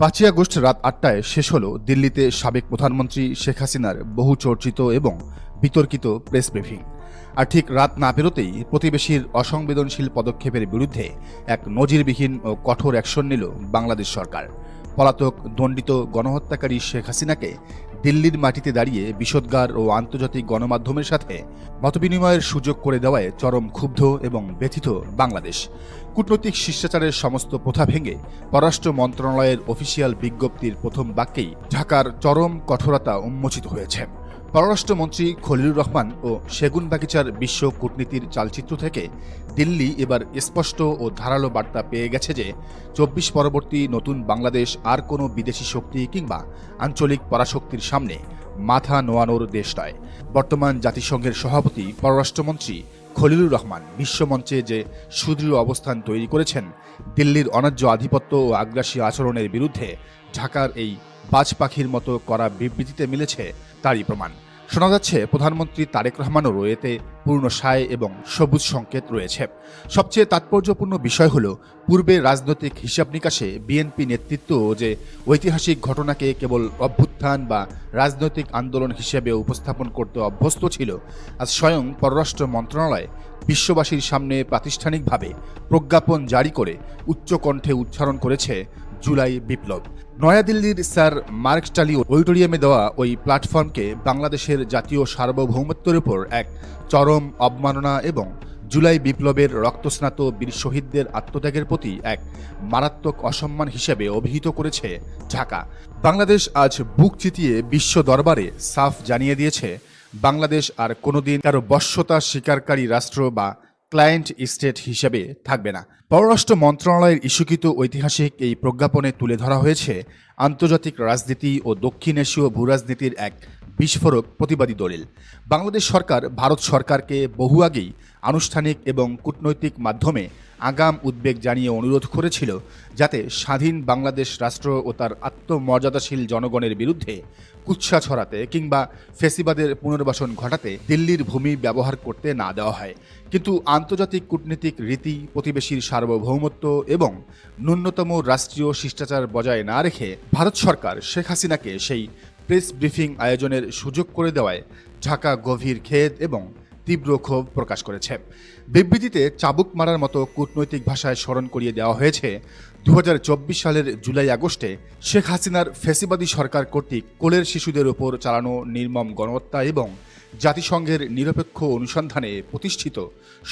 5ই August রাত 8টায় শেষ হল দিল্লিতে সাবেক প্রধানমন্ত্রী শেখ হাসিনার বহু চর্চিত এবং বিতর্কিত প্রেস ব্রিফিং। আর ঠিক রাত না পেরোতেই প্রতিবেশীর অসংবেদনশীল পদক্ষেপের বিরুদ্ধে এক নজিরবিহীন ও কঠোর অ্যাকশন নিল বাংলাদেশ সরকার। পলাতক দণ্ডিত গণহত্যাকারী শেখ হাসিনাকে দিল্লির মাটিতে দাঁড়িয়ে বিষোদ্গার ও আন্তর্জাতিক গণমাধ্যমের সাথে মতবিনিময়ের সুযোগ করে দেওয়ায় চরম ক্ষুব্ধ এবং ব্যথিত বাংলাদেশ। কূটনৈতিক শিষ্টাচারের সমস্ত প্রথা ভেঙে পররাষ্ট্র মন্ত্রণালয়ের অফিসিয়াল বিজ্ঞপ্তির প্রথম বাক্যেই ঢাকার চরম কঠোরতা উন্মোচিত হয়েছে। পররাষ্ট্রমন্ত্রী খলিলুর রহমান ও সেগুনবাগিচার বিশ্ব কূটনীতির চালচিত্র থেকে দিল্লি এবার স্পষ্ট ও ধারালো বার্তা পেয়ে গেছে যে 24 পরবর্তী নতুন বাংলাদেশ আর কোনো বিদেশি শক্তি কিংবা আঞ্চলিক পরাশক্তির সামনে মাথা নোয়ানোর দেশ নয়। বর্তমান জাতিসংঘের সভাপতি পররাষ্ট্রমন্ত্রী খলিলুর রহমান বিশ্বমঞ্চে যে সুদৃঢ় অবস্থান তৈরি করেছেন, দিল্লির অন্যায্য আধিপত্য ও আগ্রাসী আচরণের বিরুদ্ধে ঢাকার এই বাজ পাখির মতো করা বিবৃতিতে মিলেছে তারই প্রমাণ। শোনা যাচ্ছে প্রধানমন্ত্রী তারেক রহমানেরও এতে পূর্ণ সায় এবং সবুজ সংকেত রয়েছে। সবচেয়ে তাৎপর্যপূর্ণ বিষয় হল, পূর্বে রাজনৈতিক হিসাব নিকাশে বিএনপি নেতৃত্ব যে ঐতিহাসিক ঘটনাকে কেবল অভ্যুত্থান বা রাজনৈতিক আন্দোলন হিসেবে উপস্থাপন করতে অভ্যস্ত ছিল, আজ স্বয়ং পররাষ্ট্র মন্ত্রণালয় বিশ্ববাসীর সামনে প্রাতিষ্ঠানিকভাবে প্রজ্ঞাপন জারি করে উচ্চকণ্ঠে উচ্চারণ করেছে জুলাই বিপ্লব। নয়াদিল্লির স্যার মার্ক টালি অডিটোরিয়ামে দেওয়া ওই প্ল্যাটফর্মকে বাংলাদেশের জাতীয় সার্বভৌমত্বের উপর এক চরম অবমাননা এবং জুলাই বিপ্লবের রক্তস্নাত বীর শহীদদের আত্মত্যাগের প্রতি এক মারাত্মক অসম্মান হিসেবে অভিহিত করেছে ঢাকা। বাংলাদেশ আজ বুক চিতিয়ে বিশ্ব দরবারে সাফ জানিয়ে দিয়েছে, বাংলাদেশ আর কোনোদিন কারো বশ্যতা স্বীকারকারী রাষ্ট্র বা ক্লায়েন্ট স্টেট হিসেবে থাকবে না। পররাষ্ট্র মন্ত্রণালয়ের ইস্যুকৃত ঐতিহাসিক এই প্রজ্ঞাপনে তুলে ধরা হয়েছে আন্তর্জাতিক রাজনীতি ও দক্ষিণ এশীয় ভূরাজনীতির এক বিস্ফোরক প্রতিবাদী দলিল। বাংলাদেশ সরকার ভারত সরকারকে বহু আগেই আনুষ্ঠানিক এবং কূটনৈতিক মাধ্যমে আগাম উদ্বেগ জানিয়ে অনুরোধ করেছিল, যাতে স্বাধীন বাংলাদেশ রাষ্ট্র ও তার আত্মমর্যাদাশীল জনগণের বিরুদ্ধে কুৎসা ছড়াতে কিংবা ফেসিবাদের পুনর্বাসন ঘটাতে দিল্লির ভূমি ব্যবহার করতে না দেওয়া হয়। কিন্তু আন্তর্জাতিক কূটনীতিক রীতি, প্রতিবেশীর সার্বভৌমত্ব এবং ন্যূনতম রাষ্ট্রীয় শিষ্টাচার বজায় না রেখে ভারত সরকার শেখ হাসিনাকে সেই প্রেস ব্রিফিং আয়োজনের সুযোগ করে দেওয়ায় ঢাকা গভীর খেদ এবং তীব্র ক্ষোভ প্রকাশ করেছে। বিবৃতিতে চাবুক মারার মতো কূটনৈতিক ভাষায় স্মরণ করিয়ে দেওয়া হয়েছে 2024 সালের জুলাই আগস্টে শেখ হাসিনার ফ্যাসিবাদী সরকার কর্তৃক কোলের শিশুদের ওপর চালানো নির্মম গণহত্যা এবং জাতিসংঘের নিরপেক্ষ অনুসন্ধানে প্রতিষ্ঠিত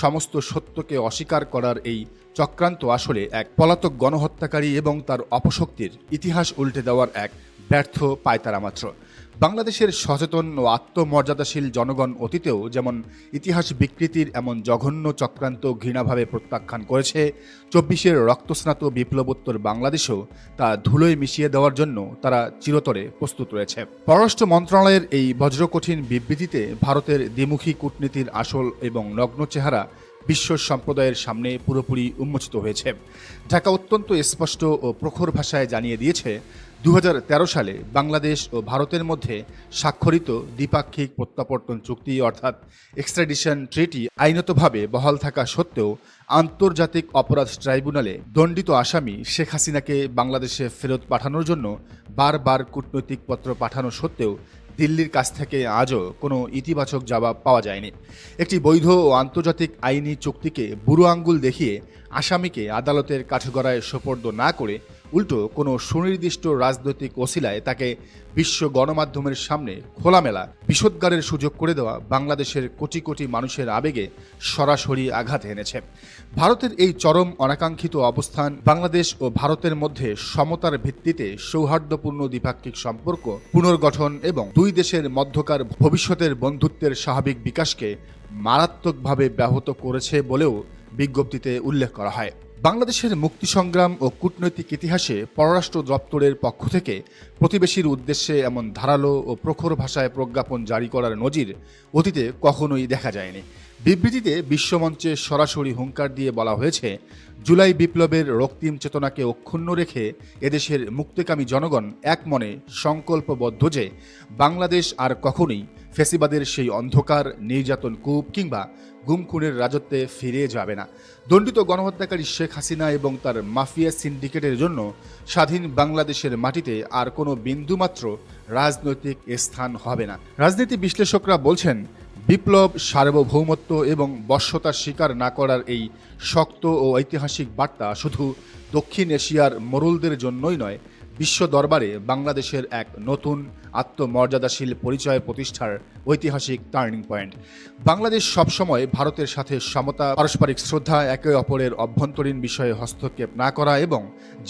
সমস্ত সত্যকে অস্বীকার করার এই চক্রান্ত আসলে এক পলাতক গণহত্যাকারী এবং তার অপশক্তির ইতিহাস উল্টে দেওয়ার এক ব্যর্থ পায়তারা মাত্র। বাংলাদেশের সচেতন ও আত্মমর্যাদাশীল জনগণ অতীতেও যেমন ইতিহাস বিকৃতির এমন জঘন্য চক্রান্ত ঘৃণাভাবে প্রত্যাখ্যান করেছে, 24-এর রক্তস্নাত বিপ্লবোত্তর বাংলাদেশেও তা ধুলোয় মিশিয়ে দেওয়ার জন্য তারা চিরতরে প্রস্তুত রয়েছে। পররাষ্ট্র মন্ত্রণালয়ের এই বজ্রকঠিন বিবৃতিতে ভারতের দ্বিমুখী কূটনীতির আসল এবং নগ্ন চেহারা বিশ্ব সম্প্রদায়ের সামনে পুরোপুরি উন্মোচিত হয়েছে। ঢাকা অত্যন্ত স্পষ্ট ও প্রখর ভাষায় জানিয়ে দিয়েছে, 2013 সালে বাংলাদেশ ও ভারতের মধ্যে স্বাক্ষরিত দ্বিপাক্ষিক প্রত্যাবর্তন চুক্তি অর্থাৎ এক্সট্রাডিশন ট্রিটি আইনতভাবে বহাল থাকা সত্ত্বেও আন্তর্জাতিক অপরাধ ট্রাইব্যুনালে দণ্ডিত আসামি শেখ হাসিনাকে বাংলাদেশে ফেরত পাঠানোর জন্য বারবার কূটনৈতিক পত্র পাঠানো সত্ত্বেও দিল্লির কাছ থেকে আজও কোনো ইতিবাচক জবাব পাওয়া যায়নি। একটি বৈধ ও আন্তর্জাতিক আইনি চুক্তিকে বুড়ো আঙ্গুল দেখিয়ে আসামিকে আদালতের কাঠগড়ায় সোপর্দ না করে উল্টো কোনো সুনির্দিষ্ট রাজনৈতিক ওসিলায় তাকে বিশ্ব গণমাধ্যমের সামনে খোলামেলা বিষোদ্গারের সুযোগ করে দেওয়া বাংলাদেশের কোটি কোটি মানুষের আবেগে সরাসরি আঘাত এনেছে। ভারতের এই চরম অনাকাঙ্ক্ষিত অবস্থান বাংলাদেশ ও ভারতের মধ্যে সমতার ভিত্তিতে সৌহার্দ্যপূর্ণ দ্বিপাক্ষিক সম্পর্ক পুনর্গঠন এবং দুই দেশের মধ্যকার ভবিষ্যতের বন্ধুত্বের স্বাভাবিক বিকাশকে মারাত্মকভাবে ব্যাহত করেছে বলেও বিজ্ঞপ্তিতে উল্লেখ করা হয়। বাংলাদেশের মুক্তি সংগ্রাম ও কূটনৈতিক ইতিহাসে পররাষ্ট্র দপ্তরের পক্ষ থেকে প্রতিবেশীর উদ্দেশ্যে এমন ধারালো ও প্রখর ভাষায় প্রজ্ঞাপন জারি করার নজির অতীতে কখনোই দেখা যায়নি। বিবৃতিতে বিশ্বমঞ্চে সরাসরি হুঙ্কার দিয়ে বলা হয়েছে, জুলাই বিপ্লবের রক্তিম চেতনাকে অক্ষুণ্ণ রেখে এদেশের মুক্তিকামী জনগণ এক মনে সংকল্পবদ্ধ যে বাংলাদেশ আর কখনোই ফ্যাসিবাদের সেই অন্ধকার নির্যাতন কূপ কিংবা গুম খুনের রাজত্বে ফিরে যাবে না। দণ্ডিত গণহত্যাকারী শেখ হাসিনা এবং তার মাফিয়া সিন্ডিকেটের জন্য স্বাধীন বাংলাদেশের মাটিতে আর কোনো বিন্দুমাত্র রাজনৈতিক স্থান হবে না। রাজনীতি বিশ্লেষকরা বলছেন, বিপ্লব, সার্বভৌমত্ব এবং বশ্যতার স্বীকার না করার এই শক্ত ও ঐতিহাসিক বার্তা শুধু দক্ষিণ এশিয়ার মোড়লদের জন্যই নয়, বিশ্ব দরবারে বাংলাদেশের এক নতুন আত্মমর্যাদাশীল পরিচয় প্রতিষ্ঠার ঐতিহাসিক টার্নিং পয়েন্ট। বাংলাদেশ সবসময় ভারতের সাথে সমতা, পারস্পরিক শ্রদ্ধা, একে অপরের অভ্যন্তরীণ বিষয়ে হস্তক্ষেপ না করা এবং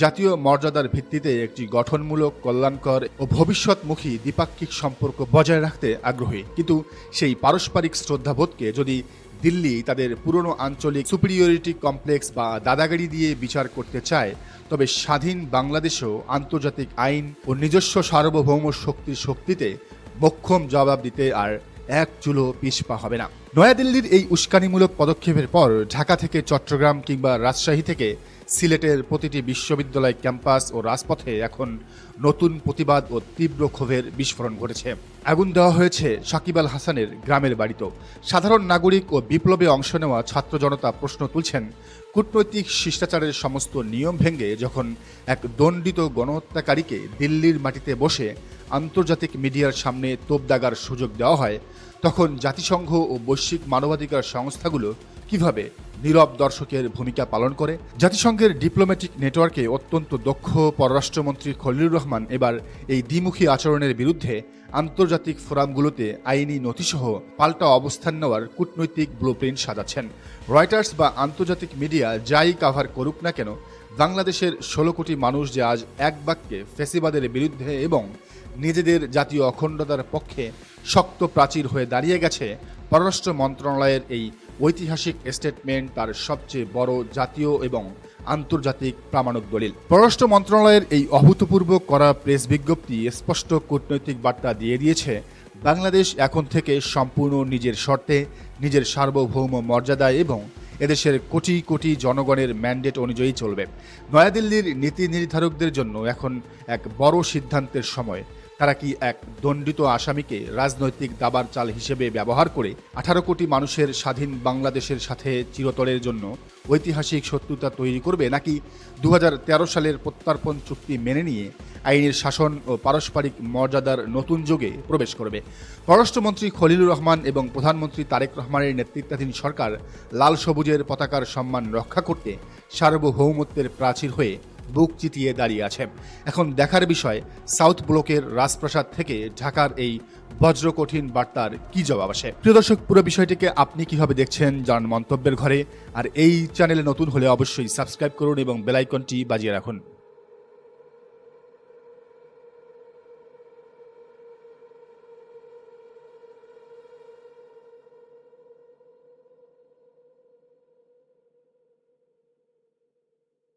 জাতীয় মর্যাদার ভিত্তিতে একটি গঠনমূলক, কল্যাণকর ও ভবিষ্যৎমুখী দ্বিপাক্ষিক সম্পর্ক বজায় রাখতে আগ্রহী। কিন্তু সেই পারস্পরিক শ্রদ্ধাবোধকে যদি দিল্লি তাদের পুরনো আঞ্চলিক সুপিরিয়রিটি কমপ্লেক্স বা দাদাগিরি দিয়ে বিচার করতে চায়, তবে স্বাধীন বাংলাদেশেও আন্তর্জাতিক আইন ও নিজস্ব সার্বভৌম শক্তিতে মোক্ষম জবাব দিতে আর এক চুলো পিছপা হবে না। নয়াদিল্লির এই উস্কানিমূলক পদক্ষেপের পর ঢাকা থেকে চট্টগ্রাম কিংবা রাজশাহী থেকে সিলেটের প্রতিটি বিশ্ববিদ্যালয় ক্যাম্পাস ও রাজপথে এখন নতুন প্রতিবাদ ও তীব্র ক্ষোভের বিস্ফোরণ ঘটেছে। আগুন দেওয়া হয়েছে সাকিব আল হাসানের গ্রামের বাড়িতেও। সাধারণ নাগরিক ও বিপ্লবে অংশ নেওয়া ছাত্র জনতা প্রশ্ন তুলছেন, কূটনৈতিক শিষ্টাচারের সমস্ত নিয়ম ভেঙে যখন এক দণ্ডিত গণহত্যাকারীকে দিল্লির মাটিতে বসে আন্তর্জাতিক মিডিয়ার সামনে তোপ দাগার সুযোগ দেওয়া হয়, তখন জাতিসংঘ ও বৈশ্বিক মানবাধিকার সংস্থাগুলো কিভাবে নীরব দর্শকের ভূমিকা পালন করে? জাতিসংঘের ডিপ্লোম্যাটিক নেটওয়ার্কে অত্যন্ত দক্ষ পররাষ্ট্রমন্ত্রী খলিলুর রহমান এবার এই দ্বিমুখী আচরণের বিরুদ্ধে আন্তর্জাতিক ফোরামগুলোতে আইনি নথিসহ পাল্টা অবস্থান নেওয়ার কূটনৈতিক ব্লুপ্রিন্ট সাজাচ্ছেন। রয়টার্স বা আন্তর্জাতিক মিডিয়া যাই কাভার করুক না কেন, বাংলাদেশের 16 কোটি মানুষ যে আজ এক বাক্যে ফ্যাসিবাদের বিরুদ্ধে এবং নিজেদের জাতীয় অখণ্ডতার পক্ষে শক্ত প্রাচীর হয়ে দাঁড়িয়ে গেছে, পররাষ্ট্র মন্ত্রণালয়ের এই ঐতিহাসিক স্টেটমেন্ট তার সবচেয়ে বড় জাতীয় এবং আন্তর্জাতিক প্রামাণিক দলিল। পররাষ্ট্র মন্ত্রণালয়ের এই অভূতপূর্ব করা প্রেস বিজ্ঞপ্তি স্পষ্ট কূটনৈতিক বার্তা দিয়ে দিয়েছে, বাংলাদেশ এখন থেকে সম্পূর্ণ নিজের শর্তে, নিজের সার্বভৌম মর্যাদায় এবং এদেশের কোটি কোটি জনগণের ম্যান্ডেট অনুযায়ী চলবে। নয়াদিল্লির নীতি নির্ধারকদের জন্য এখন এক বড় সিদ্ধান্তের সময়। তারা কি এক দণ্ডিত আসামিকে রাজনৈতিক দাবার চাল হিসেবে ব্যবহার করে 18 কোটি মানুষের স্বাধীন বাংলাদেশের সাথে চিরতরের জন্য ঐতিহাসিক শত্রুতা তৈরি করবে, নাকি 2013 সালের প্রত্যর্পণ চুক্তি মেনে নিয়ে আইনের শাসন ও পারস্পরিক মর্যাদার নতুন যুগে প্রবেশ করবে? পররাষ্ট্রমন্ত্রী খলিলুর রহমান এবং প্রধানমন্ত্রী তারেক রহমানের নেতৃত্বাধীন সরকার লাল সবুজের পতাকার সম্মান রক্ষা করতে সার্বভৌমত্বের প্রাচীর হয়ে বুক চিতিয়ে দাঁড়িয়ে আছে। এখন দেখার বিষয়, সাউথ ব্লকের রাজপ্রাসাদ থেকে ঢাকার এই বজ্রকঠিন বার্তার কি জবাব আসে। প্রিয় দর্শক, পুরো বিষয়টিকে আপনি কিভাবে দেখছেন জানান মন্তব্যের ঘরে। আর এই চ্যানেলে নতুন হলে অবশ্যই সাবস্ক্রাইব করুন এবং বেল আইকনটি বাজিয়ে রাখুন।